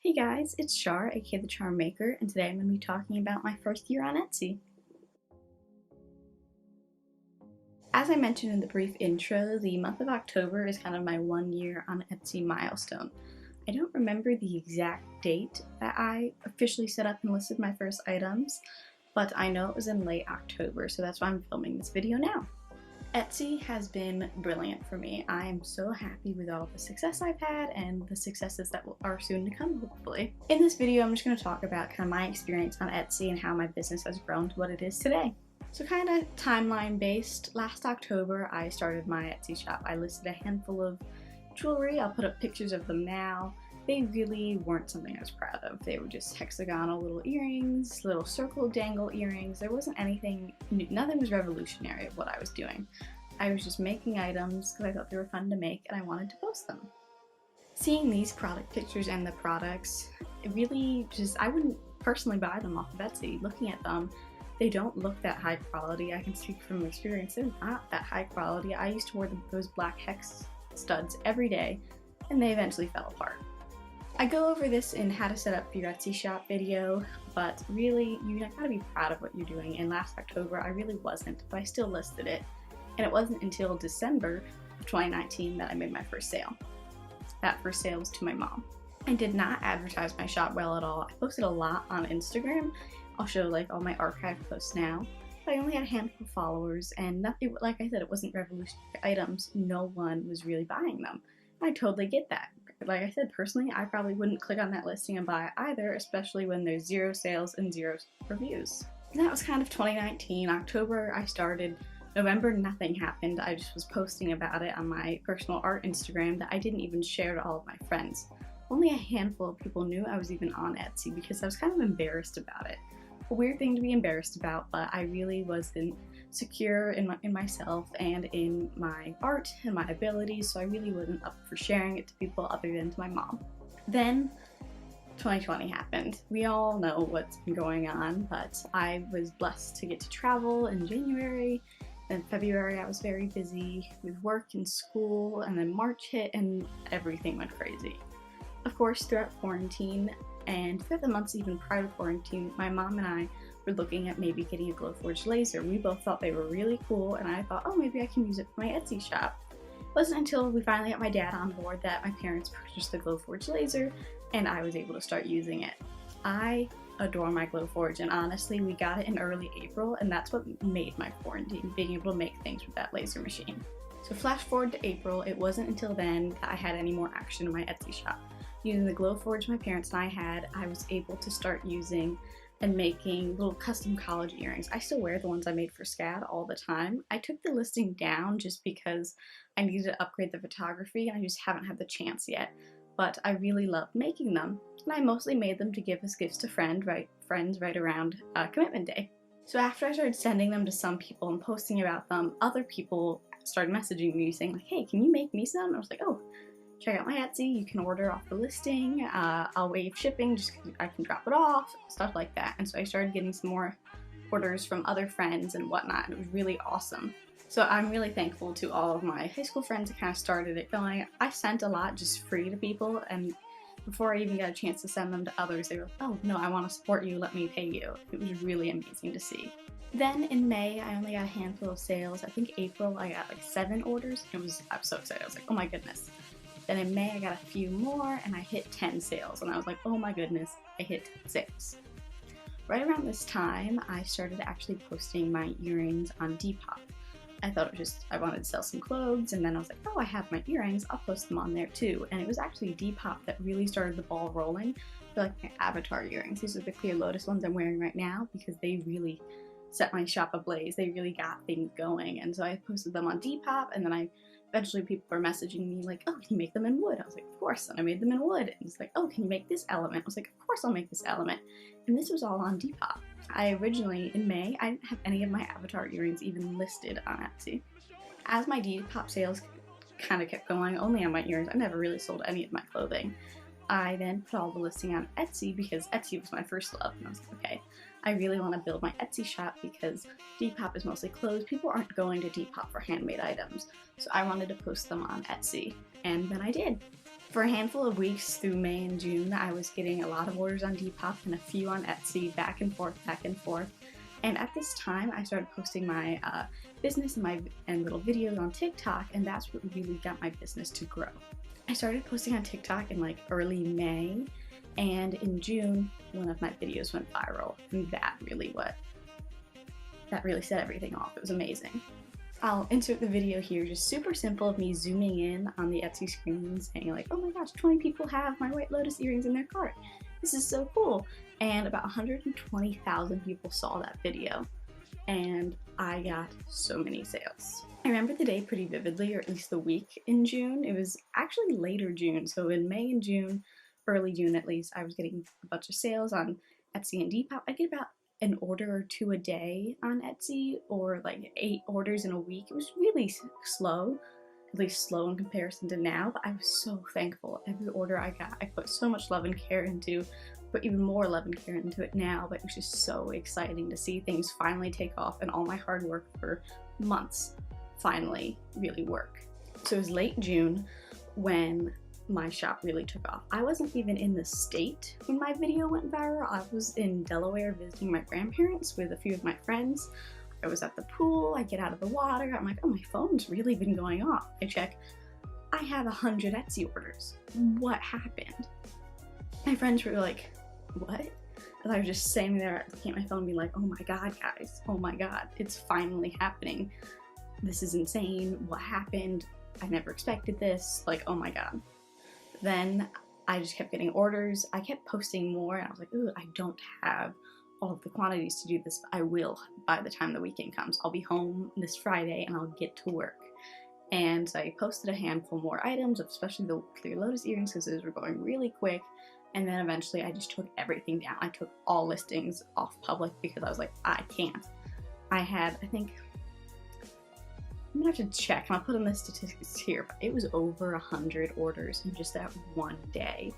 Hey guys, it's Shar, aka the Charm Maker, and today I'm going to be talking about my first year on Etsy. As I mentioned in the brief intro, the month of October is kind of my 1 year on Etsy milestone. I don't remember the exact date that I officially set up and listed my first items, but I know it was in late October, so that's why I'm filming this video now. Etsy has been brilliant for me. I am so happy with all the success I've had and the successes that are soon to come, hopefully. In this video, I'm just going to talk about kind of my experience on Etsy and how my business has grown to what it is today. So kind of timeline based, last October I started my Etsy shop. I listed a handful of jewelry. I'll put up pictures of them now. They really weren't something I was proud of. They were just hexagonal little earrings, little circle dangle earrings. There wasn't anything new. Nothing was revolutionary of what I was doing. I was just making items because I thought they were fun to make and I wanted to post them. Seeing these product pictures and the products, it really just, I wouldn't personally buy them off of Etsy. Looking at them, they don't look that high quality. I can speak from experience, they're not that high quality. I used to wear those black hex studs every day and they eventually fell apart. I go over this in how to set up your Etsy shop video, but really you gotta be proud of what you're doing, and last October I really wasn't, but I still listed it, and it wasn't until December of 2019 that I made my first sale. That first sale was to my mom. I did not advertise my shop well at all. I posted a lot on Instagram. I'll show like all my archive posts now, but I only had a handful of followers, and nothing, like I said, it wasn't revolutionary items. No one was really buying them. I totally get that. Like I said, personally, I probably wouldn't click on that listing and buy it either, especially when there's 0 sales and 0 reviews. And that was kind of 2019. October I started. November nothing happened. I just was posting about it on my personal art Instagram that I didn't even share to all of my friends. Only a handful of people knew I was even on Etsy because I was kind of embarrassed about it. A weird thing to be embarrassed about, but I really wasn't secure in myself and in my art and my abilities, so I really wasn't up for sharing it to people other than to my mom. Then 2020 happened. We all know what's been going on, but I was blessed to get to travel in January. Then February I was very busy with work and school, and then March hit and everything went crazy. Of course, throughout quarantine and throughout the months even prior to quarantine, my mom and I were looking at maybe getting a Glowforge laser. We both thought they were really cool, and I thought, oh, maybe I can use it for my Etsy shop. It wasn't until we finally got my dad on board that my parents purchased the Glowforge laser, and I was able to start using it. I adore my Glowforge, and honestly, we got it in early April, and that's what made my quarantine, being able to make things with that laser machine. So flash forward to April, it wasn't until then that I had any more action in my Etsy shop. Using the Glowforge my parents and I had, I was able to start using and making little custom college earrings. I still wear the ones I made for SCAD all the time. I took the listing down just because I needed to upgrade the photography and I just haven't had the chance yet, but I really loved making them. And I mostly made them to give as gifts to friends right around commitment day. So after I started sending them to some people and posting about them, other people started messaging me saying like, hey, can you make me some? I was like, oh, check out my Etsy, you can order off the listing, I'll waive shipping just because I can drop it off, stuff like that. And so I started getting some more orders from other friends and whatnot, and it was really awesome. So I'm really thankful to all of my high school friends that kind of started it going. I sent a lot just free to people, and before I even got a chance to send them to others, they were like, oh no, I want to support you, let me pay you. It was really amazing to see. Then in May, I only got a handful of sales. I think April I got like 7 orders. I was so excited. I was like, oh my goodness. Then in May I got a few more and I hit 10 sales, and I was like, oh my goodness, I hit 10 sales. Right around this time, I started actually posting my earrings on Depop. I thought it was just, I wanted to sell some clothes, and then I was like, oh, I have my earrings, I'll post them on there too. And it was actually Depop that really started the ball rolling for like my avatar earrings. These are the Clear Lotus ones I'm wearing right now because they really set my shop ablaze. They really got things going, and so I posted them on Depop, and then eventually people were messaging me like, oh, can you make them in wood? I was like, of course, and I made them in wood. And it's like, oh, can you make this element? I was like, of course I'll make this element. And this was all on Depop. I originally, in May, I didn't have any of my avatar earrings even listed on Etsy. As my Depop sales kind of kept going only on my earrings, I never really sold any of my clothing. I then put all the listing on Etsy because Etsy was my first love, and I was like, okay, I really want to build my Etsy shop because Depop is mostly clothes. People aren't going to Depop for handmade items, so I wanted to post them on Etsy, and then I did. For a handful of weeks through May and June, I was getting a lot of orders on Depop and a few on Etsy, back and forth, back and forth. And at this time, I started posting my business and little videos on TikTok, and that's what really got my business to grow. I started posting on TikTok in like early May, and in June, one of my videos went viral, and that really set everything off. It was amazing. I'll insert the video here, just super simple of me zooming in on the Etsy screen saying like, oh my gosh, 20 people have my white lotus earrings in their cart. This is so cool. And about 120,000 people saw that video, and I got so many sales. I remember the day pretty vividly, or at least the week in June. It was actually later June, so in May and June, early June at least, I was getting a bunch of sales on Etsy and Depop. I get about an order or two a day on Etsy, or like 8 orders in a week. It was really slow, at least slow in comparison to now, but I was so thankful. Every order I got, I put so much love and care into, put even more love and care into it now, but it was just so exciting to see things finally take off and all my hard work for months finally really work. So it was late June when my shop really took off. I wasn't even in the state when my video went viral. I was in Delaware visiting my grandparents with a few of my friends. I was at the pool, I get out of the water, I'm like, oh, my phone's really been going off. I check, I have 100 Etsy orders. What happened? My friends were like, what? And I was just standing there looking at my phone and being like, oh my god, guys, oh my god, it's finally happening. This is insane. What happened? I never expected this. Like, oh my god. Then I just kept getting orders. I kept posting more, and I was like, ooh, I don't have all of the quantities to do this, but I will by the time the weekend comes. I'll be home this Friday and I'll get to work. And so I posted a handful more items, especially the clear lotus earrings, because those were going really quick. And then eventually I just took everything down. I took all listings off public because I was like, I can't. I had, I think, I'm gonna have to check, and I'll put in the statistics here, but it was over 100 orders in just that one day.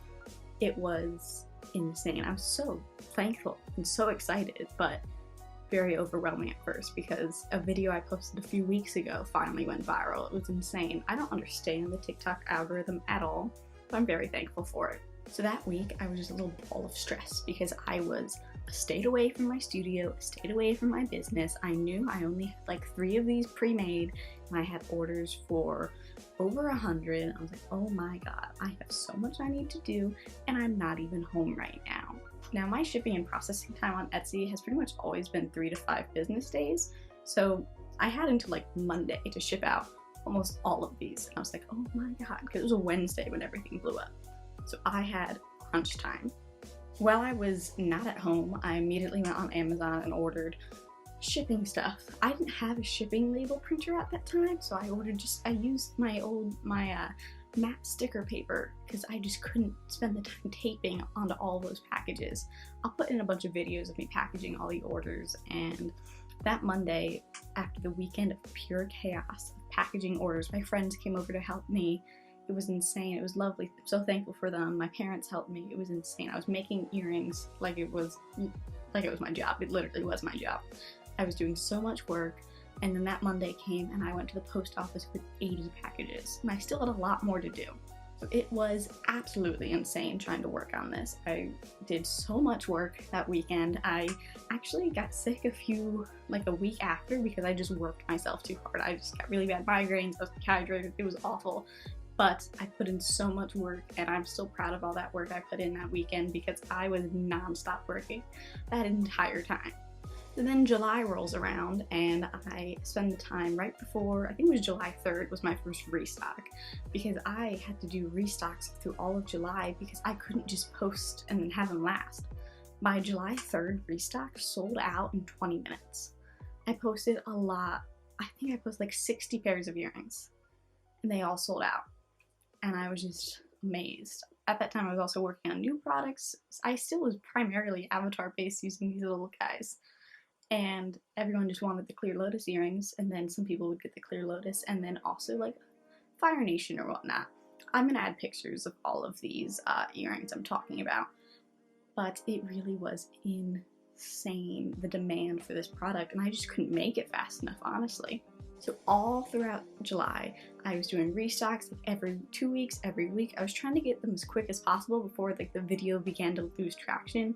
It was insane. I was so thankful and so excited, but very overwhelming at first because a video I posted a few weeks ago finally went viral. It was insane. I don't understand the TikTok algorithm at all, but I'm very thankful for it. So that week I was just a little ball of stress because I was a state away from my studio, a state away from my business. I knew I only had like 3 of these pre-made, and I had orders for over 100. I was like, oh my god, I have so much I need to do, and I'm not even home right now. Now, my shipping and processing time on Etsy has pretty much always been 3 to 5 business days, so I had until like Monday to ship out almost all of these, and I was like, oh my god, because it was a Wednesday when everything blew up. So I had crunch time. While I was not at home, I immediately went on Amazon and ordered shipping stuff. I didn't have a shipping label printer at that time, so I used my matte sticker paper because I just couldn't spend the time taping onto all those packages. I'll put in a bunch of videos of me packaging all the orders, and that Monday, after the weekend of pure chaos of packaging orders, my friends came over to help me. It was insane. It was lovely. I'm so thankful for them. My parents helped me. It was insane. I was making earrings like it was my job. It literally was my job. I was doing so much work, and then that Monday came and I went to the post office with 80 packages, and I still had a lot more to do. So it was absolutely insane trying to work on this. I did so much work that weekend. I actually got sick a week after because I just worked myself too hard. I just got really bad migraines. I was dehydrated. It was awful. But I put in so much work, and I'm still proud of all that work I put in that weekend because I was non-stop working that entire time. So then July rolls around, and I spend the time right before, I think it was July 3rd was my first restock, because I had to do restocks through all of July because I couldn't just post and then have them last. My July 3rd restock sold out in 20 minutes. I posted a lot. I think I posted like 60 pairs of earrings, and they all sold out. And I was just amazed. At that time, I was also working on new products. I still was primarily avatar-based using these little guys. And everyone just wanted the clear lotus earrings, and then some people would get the clear lotus, and then also like Fire Nation or whatnot. I'm gonna add pictures of all of these earrings I'm talking about. But it really was insane, the demand for this product, and I just couldn't make it fast enough, honestly. So all throughout July, I was doing restocks like every 2 weeks, every week. I was trying to get them as quick as possible before like the video began to lose traction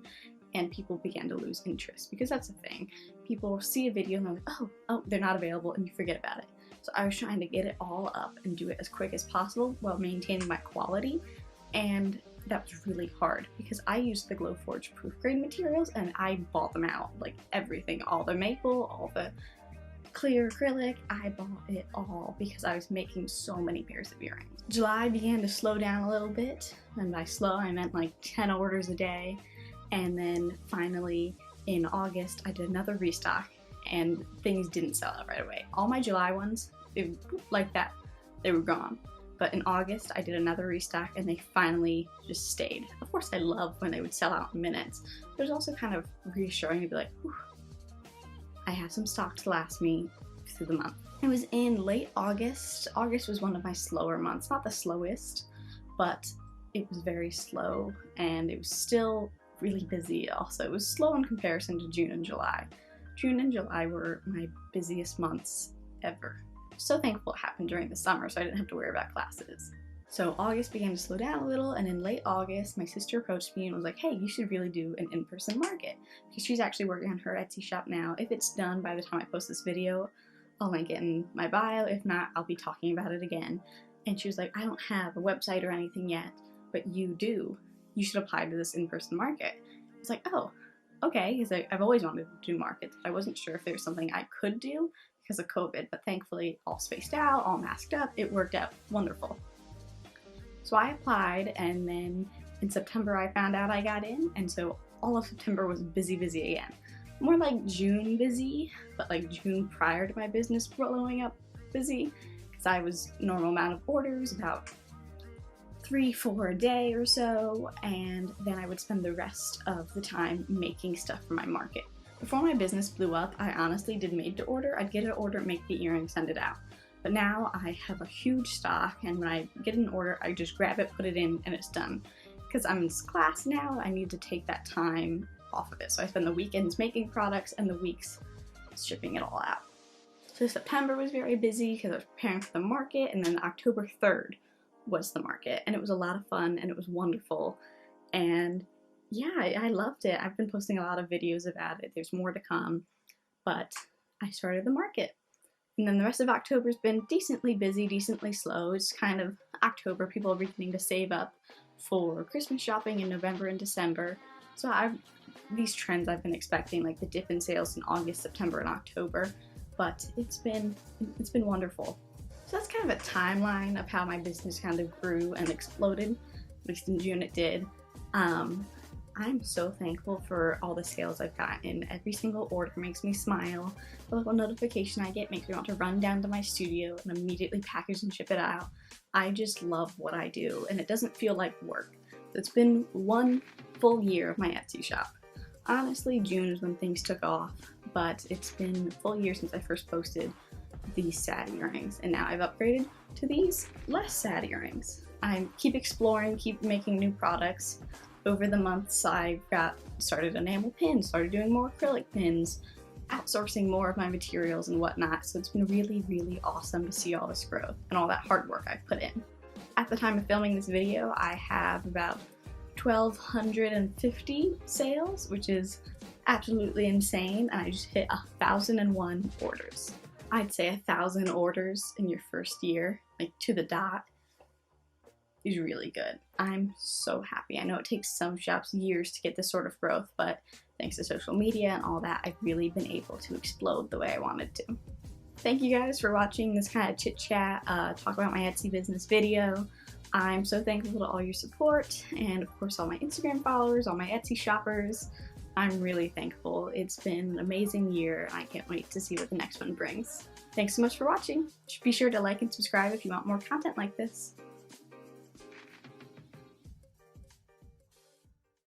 and people began to lose interest, because that's the thing. People see a video and they're like, oh, they're not available, and you forget about it. So I was trying to get it all up and do it as quick as possible while maintaining my quality, and that was really hard because I used the Glowforge proof grade materials and I bought them out, like everything, all the maple, all the clear acrylic, I bought it all because I was making so many pairs of earrings. July began to slow down a little bit, and by slow I meant like 10 orders a day, and then finally in August I did another restock and things didn't sell out right away. All my July ones, like that, they were gone. But in August I did another restock and they finally just stayed. Of course I love when they would sell out in minutes, but it was also kind of reassuring to be like, whew, I have some stock to last me through the month. It was in late August. August was one of my slower months, not the slowest, but it was very slow, and it was still really busy also. It was slow in comparison to June and July. June and July were my busiest months ever. So thankful it happened during the summer so I didn't have to worry about classes. So August began to slow down a little, and in late August my sister approached me and was like, hey, you should really do an in-person market, because she's actually working on her Etsy shop now. If it's done by the time I post this video, I'll link it in my bio. If not, I'll be talking about it again. And she was like, I don't have a website or anything yet, but you do. You should apply to this in-person market. I was like, oh, okay, because I've always wanted to do markets. I wasn't sure if there was something I could do because of COVID, but thankfully all spaced out, all masked up, it worked out wonderful. So I applied, and then in September I found out I got in, and so all of September was busy again. More like June busy, but like June prior to my business blowing up busy, because I was normal amount of orders, about 3-4 a day or so, and then I would spend the rest of the time making stuff for my market. Before my business blew up, I honestly did made to order. I'd get an order, make the earring, send it out. But now I have a huge stock, and when I get an order, I just grab it, put it in, and it's done. Because I'm in class now, I need to take that time off of it. So I spend the weekends making products and the weeks shipping it all out. So September was very busy because I was preparing for the market, and then October 3rd was the market, and it was a lot of fun and it was wonderful. And yeah, I loved it. I've been posting a lot of videos about it. There's more to come, but I started the market. And then the rest of October's been decently busy, decently slow. It's kind of October, people are beginning to save up for Christmas shopping in November and December. So these trends I've been expecting, like the dip in sales in August, September, and October, but it's been wonderful. So that's kind of a timeline of how my business kind of grew and exploded, at least in June it did. I'm so thankful for all the sales I've gotten. Every single order makes me smile. The little notification I get makes me want to run down to my studio and immediately package and ship it out. I just love what I do, and it doesn't feel like work. It's been 1 full year of my Etsy shop. Honestly, June is when things took off, but it's been a full year since I first posted these sad earrings, and now I've upgraded to these less sad earrings. I keep exploring, keep making new products. Over the months, I started enamel pins, started doing more acrylic pins, outsourcing more of my materials and whatnot. So it's been really awesome to see all this growth and all that hard work I've put in. At the time of filming this video, I have about 1,250 sales, which is absolutely insane, and I just hit 1,001 orders. I'd say 1,000 orders in your first year, like to the dot, is really good. I'm so happy. I know it takes some shops years to get this sort of growth, but thanks to social media and all that, I've really been able to explode the way I wanted to. Thank you guys for watching this kind of chit chat, talk about my Etsy business video. I'm so thankful to all your support, and of course all my Instagram followers, all my Etsy shoppers. I'm really thankful. It's been an amazing year, and I can't wait to see what the next one brings. Thanks so much for watching. Be sure to like and subscribe if you want more content like this.